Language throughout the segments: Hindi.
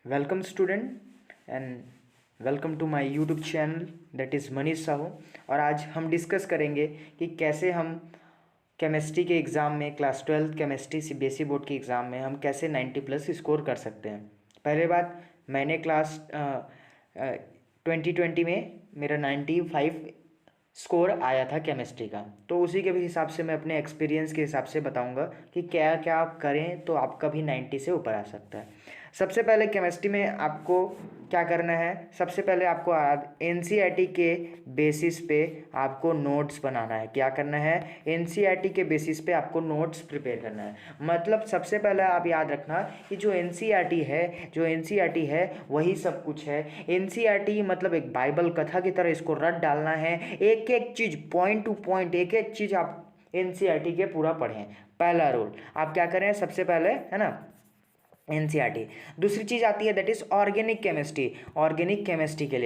Welcome student and welcome to my YouTube channel that is Manish Sahu. और आज हम डिस्कस करेंगे कि कैसे हम केमिस्ट्री के एग्ज़ाम में क्लास 12 केमिस्ट्री सीबीएसई बोर्ड के एग्ज़ाम में हम कैसे 90+ स्कोर कर सकते हैं। पहले बात, मैंने क्लास 2020 में मेरा 95 स्कोर आया था केमिस्ट्री का, तो उसी के भी हिसाब से मैं अपने एक्सपीरियंस के हिसाब से बताऊंगा कि क्या क्या आप करें तो आपका भी 90 से ऊपर आ सकता है। सबसे पहले केमिस्ट्री में आपको क्या करना है, सबसे पहले आपको एनसीईआरटी के बेसिस पे आपको नोट्स बनाना है। क्या करना है, एनसीईआरटी के बेसिस पे आपको नोट्स प्रिपेयर करना है। मतलब सबसे पहले आप याद रखना कि जो एनसीईआरटी है वही सब कुछ है। एनसीईआरटी मतलब एक बाइबल कथा की तरह इसको रट डालना है। एक एक चीज़ पॉइंट टू पॉइंट एक एक चीज़ आप एनसीईआरटी के पूरा पढ़ें। पहला रूल आप क्या करें, सबसे पहले है ना एनसीईआरटी। दूसरी चीज़ आती है that is organic chemistry. Organic chemistry के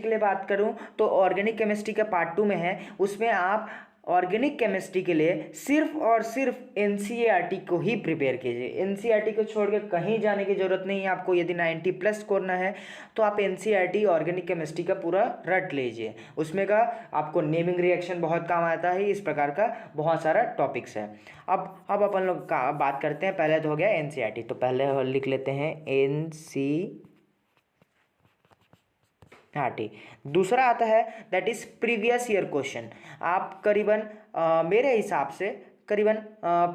लिए बात करूं तो ऑर्गेनिक केमिस्ट्री का पार्ट 2 में है, उसमें आप ऑर्गेनिक केमिस्ट्री के लिए सिर्फ और सिर्फ एनसीईआरटी को ही प्रिपेयर कीजिए। एनसीईआरटी को छोड़ के कहीं जाने की ज़रूरत नहीं है आपको। यदि 90+ करना है तो आप एनसीईआरटी ऑर्गेनिक केमिस्ट्री का पूरा रट लीजिए। उसमें का आपको नेमिंग रिएक्शन बहुत काम आता है, इस प्रकार का बहुत सारा टॉपिक्स है। अब अपन लोग का बात करते हैं। पहले तो हो गया एनसीईआरटी, तो पहले लिख लेते हैं एनसीईआरटी। दूसरा आता है that is previous year question. आप करीबन मेरे हिसाब से करीबन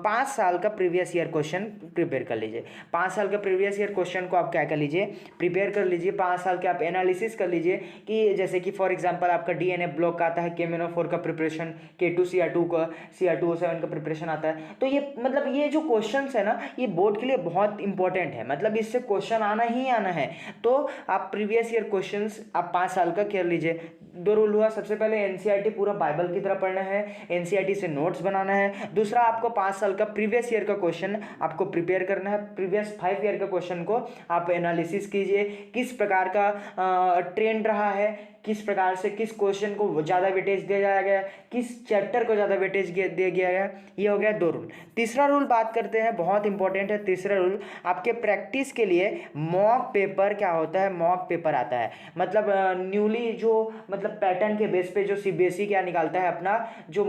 5 साल का प्रीवियस ईयर क्वेश्चन प्रिपेयर कर लीजिए। 5 साल का प्रीवियस ईयर क्वेश्चन को आप क्या कर लीजिए, प्रिपेयर कर लीजिए। 5 साल के आप एनालिसिस कर लीजिए कि जैसे कि फॉर एग्जांपल आपका डीएनए ब्लॉक का आता है, KMnO4 का प्रिपरेशन, K2CR2 का, CR2O7 का प्रिपरेशन आता है। तो ये मतलब ये जो क्वेश्चन है ना, ये बोर्ड के लिए बहुत इंपॉर्टेंट है। मतलब इससे क्वेश्चन आना ही आना है। तो आप प्रीवियस ईयर क्वेश्चन आप 5 साल का कर लीजिए। 2 रूल हुआ, सबसे पहले एनसीईआरटी पूरा बाइबल की तरह पढ़ना है, एनसीईआरटी से नोट्स बनाना है। दूसरा, आपको 5 साल का प्रीवियस ईयर का क्वेश्चन आपको प्रिपेयर करना है। प्रीवियस 5 ईयर का क्वेश्चन को आप एनालिसिस कीजिए, किस प्रकार का ट्रेंड रहा है, किस प्रकार से किस क्वेश्चन को ज़्यादा वेटेज दिया जाया गया, किस चैप्टर को ज़्यादा वेटेज दिया गया। ये हो गया 2 रूल। तीसरा रूल बात करते हैं, बहुत इंपॉर्टेंट है तीसरा रूल। आपके प्रैक्टिस के लिए मॉक पेपर क्या होता है, मॉक पेपर आता है। मतलब न्यूली जो मतलब पैटर्न के बेस पे जो सीबीएसई क्या निकालता है अपना, जो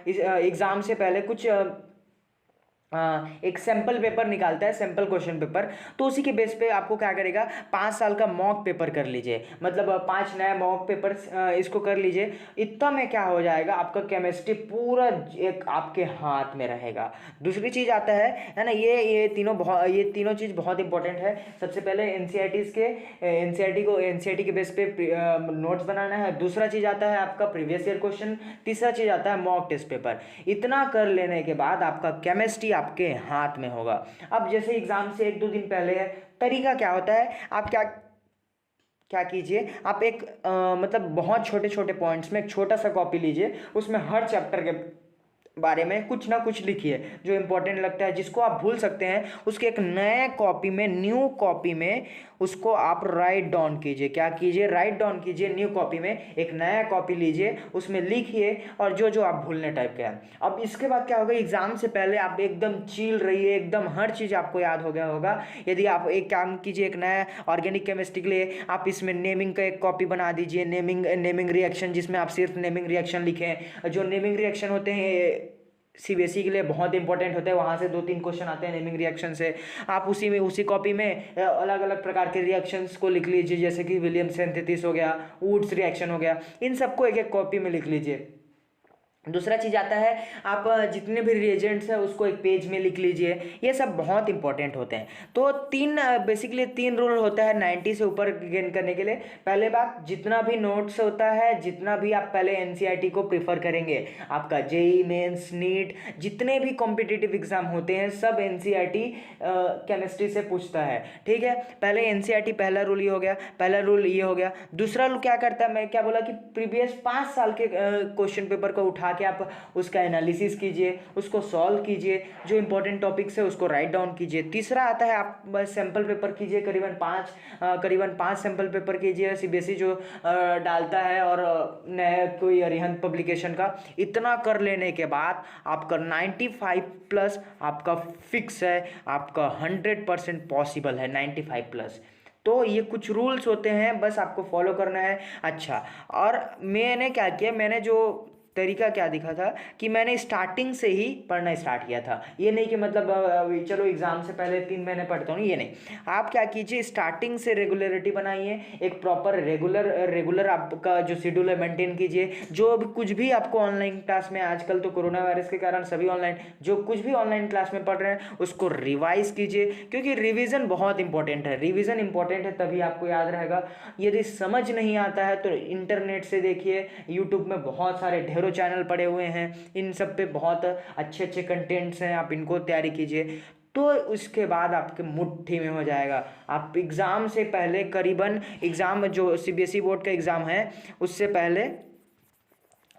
एग्ज़ाम से पहले कुछ एक सैम्पल पेपर निकालता है, सैम्पल क्वेश्चन पेपर। तो उसी के बेस पे आपको क्या करेगा, 5 साल का मॉक पेपर कर लीजिए। मतलब 5 नया मॉक पेपर इसको कर लीजिए। इतना में क्या हो जाएगा, आपका केमिस्ट्री पूरा एक आपके हाथ में रहेगा। दूसरी चीज़ आता है ना, ये तीनों चीज़ बहुत इंपॉर्टेंट है। सबसे पहले एनसीईआरटी के बेस पे नोट्स बनाना है। दूसरा चीज़ आता है आपका प्रीवियस ईयर क्वेश्चन। तीसरा चीज़ आता है मॉक टेस्ट पेपर। इतना कर लेने के बाद आपका केमिस्ट्री आपके हाथ में होगा। अब जैसे एग्जाम से 1-2 दिन पहले है, तरीका क्या होता है, आप क्या क्या कीजिए, आप एक मतलब बहुत छोटे छोटे पॉइंट्स में एक छोटा सा कॉपी लीजिए, उसमें हर चैप्टर के बारे में कुछ ना कुछ लिखिए जो इंपॉर्टेंट लगता है, जिसको आप भूल सकते हैं उसके एक नए कॉपी में, न्यू कॉपी में उसको आप राइट डाउन कीजिए। क्या कीजिए, राइट डाउन कीजिए। न्यू कॉपी में एक नया कॉपी लीजिए, उसमें लिखिए और जो जो आप भूलने टाइप का है। अब इसके बाद क्या होगा, एग्जाम से पहले आप एकदम चिल रहिए, एकदम हर चीज़ आपको याद हो गया होगा। यदि आप एक काम कीजिए, एक नया ऑर्गेनिक केमिस्ट्री के लिए आप इसमें नेमिंग का एक कॉपी बना दीजिए, नेमिंग रिएक्शन, जिसमें आप सिर्फ नेमिंग रिएक्शन लिखें। जो नेमिंग रिएक्शन होते हैं सीबीएसई के लिए बहुत इंपॉर्टेंट होता है, वहाँ से 2-3 क्वेश्चन आते हैं नेमिंग रिएक्शन से। आप उसी कॉपी में अलग अलग प्रकार के रिएक्शंस को लिख लीजिए, जैसे कि विलियम सिंथेसिस हो गया, वुड्स रिएक्शन हो गया, इन सबको एक एक कॉपी में लिख लीजिए। दूसरा चीज़ आता है, आप जितने भी रिएजेंट्स हैं उसको एक पेज में लिख लीजिए। ये सब बहुत इंपॉर्टेंट होते हैं। तो बेसिकली 3 रूल होता है 90 से ऊपर गेन करने के लिए। पहले बात, जितना भी नोट्स होता है, जितना भी आप पहले एनसीईआरटी को प्रीफर करेंगे, आपका जेईई मेंस, नीट, जितने भी कॉम्पिटिटिव एग्जाम होते हैं सब एनसीईआरटी केमिस्ट्री से पूछता है। ठीक है, पहले एनसीईआरटी, पहला रूल ये हो गया। दूसरा रूल क्या करता है, मैं क्या बोला कि प्रीवियस 5 साल के क्वेश्चन पेपर को उठा उठा के आप उसका एनालिसिस कीजिए, उसको सॉल्व कीजिए, जो इंपॉर्टेंट टॉपिक्स है उसको राइट डाउन कीजिए। तीसरा आता है आप बस सैम्पल पेपर कीजिए, करीबन पाँच सैम्पल पेपर कीजिए सीबीएसई जो डालता है, और नया कोई अरिहंत पब्लिकेशन का। इतना कर लेने के बाद आपका 95+ आपका फिक्स है, आपका 100% पॉसिबल है 95+। तो ये कुछ रूल्स होते हैं, बस आपको फॉलो करना है। अच्छा, और मैंने क्या किया, मैंने जो तरीका क्या दिखा था कि मैंने स्टार्टिंग से ही पढ़ना स्टार्ट किया था। ये नहीं कि मतलब चलो एग्ज़ाम से पहले 3 महीने पढ़ता हूँ, ये नहीं। आप क्या कीजिए, स्टार्टिंग से रेगुलरिटी बनाइए, एक प्रॉपर रेगुलर आपका जो शेड्यूल है मेंटेन कीजिए। जो भी कुछ भी आपको ऑनलाइन क्लास में, आजकल तो कोरोना वायरस के कारण सभी ऑनलाइन, जो कुछ भी ऑनलाइन क्लास में पढ़ रहे हैं उसको रिवाइज कीजिए, क्योंकि रिवीजन बहुत इंपॉर्टेंट है। रिवीजन इंपॉर्टेंट है तभी आपको याद रहेगा। यदि समझ नहीं आता है तो इंटरनेट से देखिए, यूट्यूब में बहुत सारे ढेरों चैनल पड़े हुए हैं, इन सब पे बहुत अच्छे अच्छे कंटेंट्स हैं, आप इनको तैयारी कीजिए। तो उसके बाद आपके मुट्ठी में हो जाएगा। आप एग्ज़ाम से पहले करीबन, एग्ज़ाम जो सीबीएसई बोर्ड का एग्ज़ाम है उससे पहले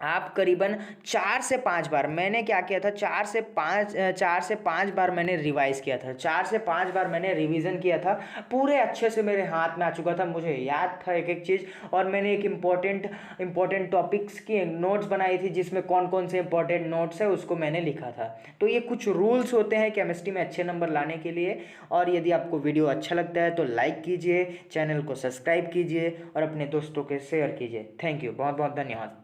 आप करीबन 4 से 5 बार, मैंने क्या किया था, 4 से 5 बार मैंने रिवाइज किया था, 4 से 5 बार मैंने रिवीजन किया था। पूरे अच्छे से मेरे हाथ में आ चुका था, मुझे याद था एक एक चीज़। और मैंने एक इम्पोर्टेंट टॉपिक्स की नोट्स बनाई थी, जिसमें कौन कौन से इंपॉर्टेंट नोट्स है उसको मैंने लिखा था। तो ये कुछ रूल्स होते हैं केमिस्ट्री में अच्छे नंबर लाने के लिए। और यदि आपको वीडियो अच्छा लगता है तो लाइक कीजिए, चैनल को सब्सक्राइब कीजिए और अपने दोस्तों के शेयर कीजिए। थैंक यू, बहुत बहुत धन्यवाद।